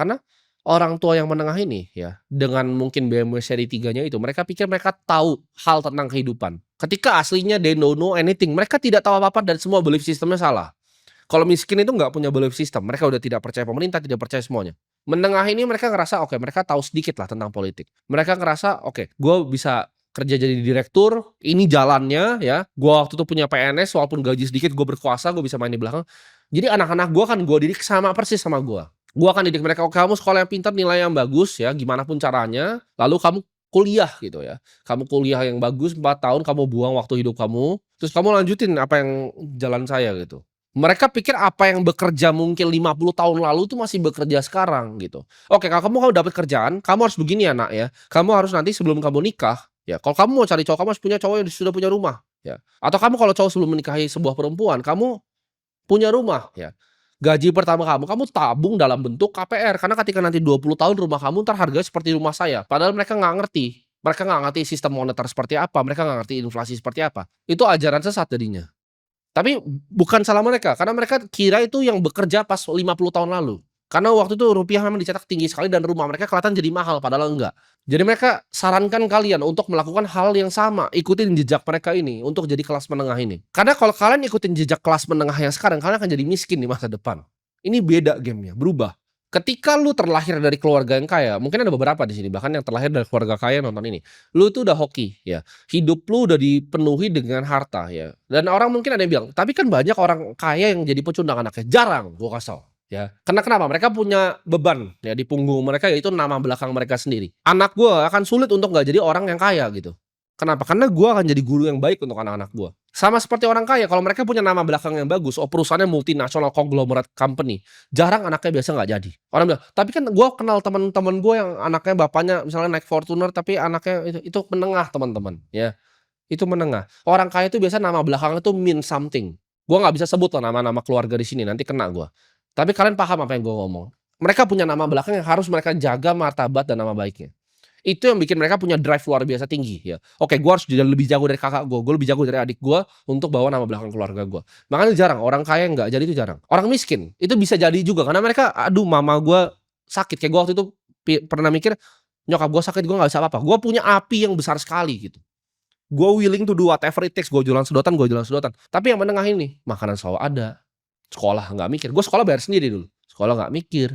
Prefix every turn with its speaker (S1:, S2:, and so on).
S1: Karena orang tua yang menengah ini ya, dengan mungkin BMW seri 3-nya itu, mereka pikir mereka tahu hal tentang kehidupan. Ketika aslinya they don't know anything, mereka tidak tahu apa-apa dan semua belief sistemnya salah. Kalau miskin itu nggak punya belief system, mereka udah tidak percaya pemerintah, tidak percaya semuanya. Menengah ini mereka ngerasa, oke, mereka tahu sedikit lah tentang politik. Mereka ngerasa, oke, gue bisa kerja jadi direktur, ini jalannya ya. Gue waktu itu punya PNS, walaupun gaji sedikit, gue berkuasa, gue bisa main di belakang. Jadi anak-anak gue kan gue didik sama persis sama gue. Gue akan didik mereka, oke, kamu sekolah yang pintar, nilai yang bagus ya, gimana pun caranya. Lalu kamu kuliah gitu ya. Kamu kuliah yang bagus 4 tahun, kamu buang waktu hidup kamu. Terus kamu lanjutin apa yang jalan saya gitu. Mereka pikir apa yang bekerja mungkin 50 tahun lalu itu masih bekerja sekarang gitu. Oke, kalau kamu dapat kerjaan, kamu harus begini ya Nak ya. Kamu harus nanti sebelum kamu nikah, ya kalau kamu mau cari cowok, kamu harus punya cowok yang sudah punya rumah, ya. Atau kamu kalau cowok sebelum menikahi sebuah perempuan, kamu punya rumah, ya. Gaji pertama kamu tabung dalam bentuk KPR, karena ketika nanti 20 tahun rumah kamu entar harganya seperti rumah saya. Padahal mereka nggak ngerti. Mereka nggak ngerti sistem moneter seperti apa, mereka nggak ngerti inflasi seperti apa. Itu ajaran sesat jadinya. Tapi bukan salah mereka, karena mereka kira itu yang bekerja pas 50 tahun lalu. Karena waktu itu rupiah memang dicetak tinggi sekali dan rumah mereka kelihatan jadi mahal, padahal enggak. Jadi mereka sarankan kalian untuk melakukan hal yang sama, ikutin jejak mereka ini untuk jadi kelas menengah ini. Karena kalau kalian ikutin jejak kelas menengah yang sekarang, kalian akan jadi miskin di masa depan. Ini beda gamenya, berubah. Ketika lu terlahir dari keluarga yang kaya, mungkin ada beberapa di sini bahkan yang terlahir dari keluarga kaya nonton ini. Lu tuh udah hoki ya. Hidup lu udah dipenuhi dengan harta ya. Dan orang mungkin ada yang bilang, "Tapi kan banyak orang kaya yang jadi pecundang anaknya." Jarang, gua kasih tau ya. Karena kenapa? Mereka punya beban ya di punggung mereka, yaitu nama belakang mereka sendiri. Anak gua akan sulit untuk nggak jadi orang yang kaya gitu. Kenapa? Karena gua akan jadi guru yang baik untuk anak-anak gua. Sama seperti orang kaya, kalau mereka punya nama belakang yang bagus, perusahaannya multinasional conglomerate company, jarang anaknya biasa nggak jadi. Orang bilang, "Tapi kan gua kenal teman-teman gua yang anaknya bapaknya misalnya naik Fortuner, tapi anaknya itu menengah teman-teman," ya, itu menengah. Orang kaya itu biasa nama belakangnya itu mean something. Gua nggak bisa sebut loh nama-nama keluarga di sini, nanti kena gua. Tapi kalian paham apa yang gua ngomong. Mereka punya nama belakang yang harus mereka jaga martabat dan nama baiknya. Itu yang bikin mereka punya drive luar biasa tinggi ya. Oke, gue harus jadi lebih jago dari kakak gue lebih jago dari adik gue untuk bawa nama belakang keluarga gue. Makanya jarang orang kaya yang nggak jadi itu jarang. Orang miskin itu bisa jadi juga karena mereka, aduh mama gue sakit kayak gue waktu itu pernah mikir nyokap gue sakit gue nggak bisa apa-apa. Gue punya api yang besar sekali gitu. Gue willing to do whatever it takes. Gue jualan sedotan, gue jualan sedotan. Tapi yang menengah ini makanan selalu ada, sekolah nggak mikir. Gue sekolah bayar sendiri dulu. Sekolah nggak mikir.